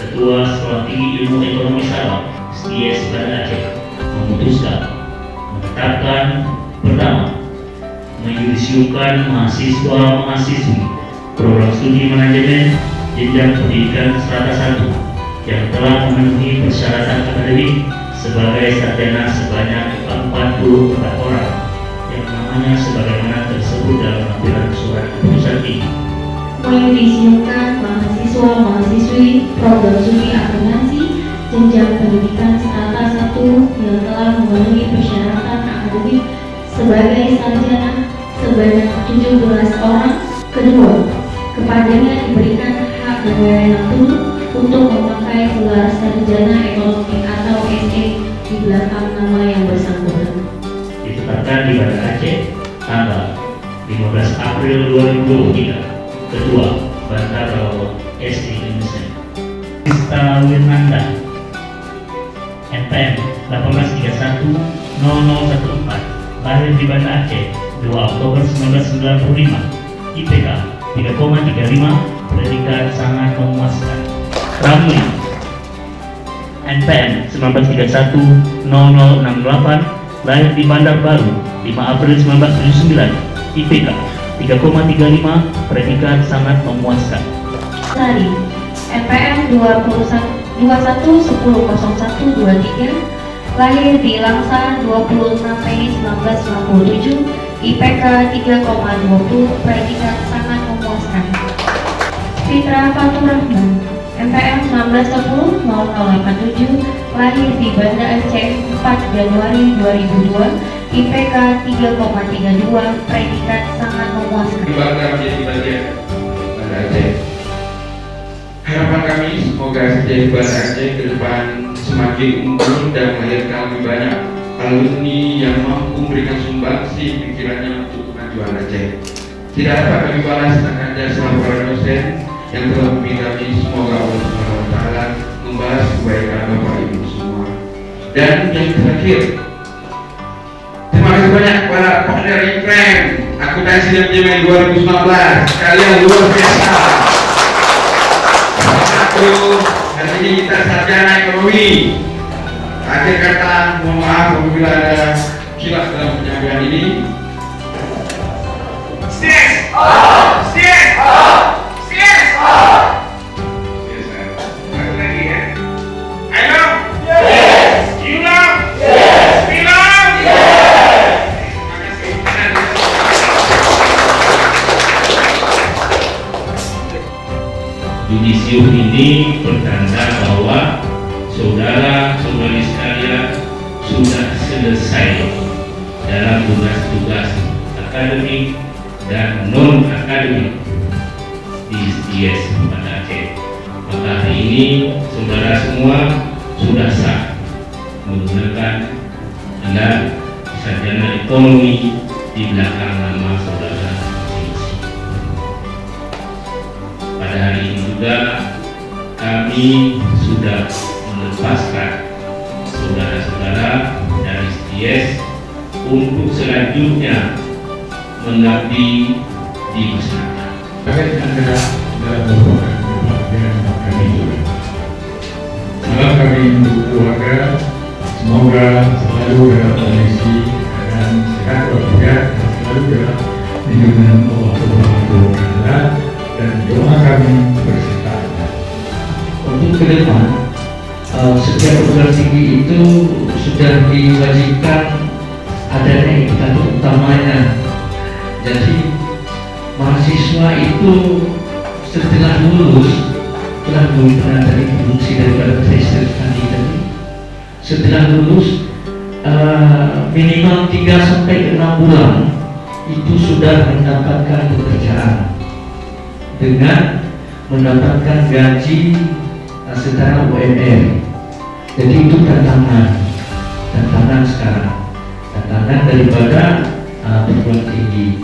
Ketua Sekolah Tinggi Ilmu Ekonomi Sabang, STIES Banda Aceh, memutuskan menetapkan pertama, menyusiukan mahasiswa-mahasiswi program studi manajemen jenjang pendidikan strata 1 yang telah memenuhi persyaratan akademik sebagai sarjana sebanyak 44 orang yang namanya sebagaimana tersebut dalam lampiran surat keputusan ini. Menyusiukan mahasiswa-mahasiswi program studi akuntansi jenjang pendidikan strata 1 yang telah memenuhi persyaratan akademik sebagai sarjana sebanyak 17 orang. Kedua, kepadanya diberikan hak dan wewenang penuh untuk memakai gelar sarjana ekonomi atau SE di belakang nama yang bersangkutan. Ditetapkan di Banda Aceh tanggal 15 April 2023. Ketua Bantara SD Indonesia Krista Wirnanda NPM 18310014, lahir di Banda Aceh 2 Oktober 1995, IPK 3,35, predikat sangat memuaskan. Ramli NPM 19310068, lahir di Bandar Baru 5 April 1979, IPK 3,35, predikat sangat memuaskan. Sari NPM 21100123, lahir di Langsa 26 Mei 1997, IPK 3,20, predikat sangat memuaskan. Fitra Fatur Rahman NPM 19100087, lahir di Banda Aceh 4 Januari 2002, IPK 3,32, predikat sangat memuaskan. Bangga menjadi bagian Banda Aceh. Harapan kami semoga STIES Banda Aceh ke depan semakin unggul dan melahirkan lebih banyak alumni yang mampu memberikan sumbangsi pikirannya untuk kemajuan Aceh. Tidak dapat kami balas akan jasa para dosen yang telah membina kami. Semoga Allah Subhanahu wa Ta'ala membalas kebaikan Bapak Ibu semua. Dan yang terakhir, terima kasih banyak kepada partner Inframe Akuntansi dan Manajemen 2019, kalian luar biasa. Satu, hari ini kita sarjana ekonomi. Akhir kata, mohon maaf apabila ada kilaf dalam penyampaian ini. STIES! STIES! STIES! Satu lagi ya. I love. Yes. You love. Yes. We love. Yes. Terima kasih. Yudisium ini bertanda bahwa saudara-saudari sekalian sudah selesai dalam tugas-tugas akademik dan non-akademik di STIES Banda Aceh. Maka hari ini saudara semua sudah sah menggunakan gelar sarjana ekonomi di belakang nama saudara masing-masing. Pada hari ini juga kami sudah melepaskan saudara-saudara dari STIES untuk selanjutnya mengabdi di masyarakat. Adalah kami juga. Salam kami untuk keluarga, semoga selalu dalam kondisi dan sehat walafiat dan selalu dalam lindungan Allah Subhanahu wa Ta'ala, dan doa kami berserta. Untuk ke depan, setiap perguruan tinggi itu sudah diwajibkan adanya indikator utamanya. Jadi mahasiswa itu setelah lulus, telah pernah tadi fungsi daripada tesis tadi. Setelah lulus minimal 3 sampai 6 bulan itu sudah mendapatkan pekerjaan dengan mendapatkan gaji secara UMR. Jadi itu tantangan sekarang, tantangan daripada perguruan tinggi.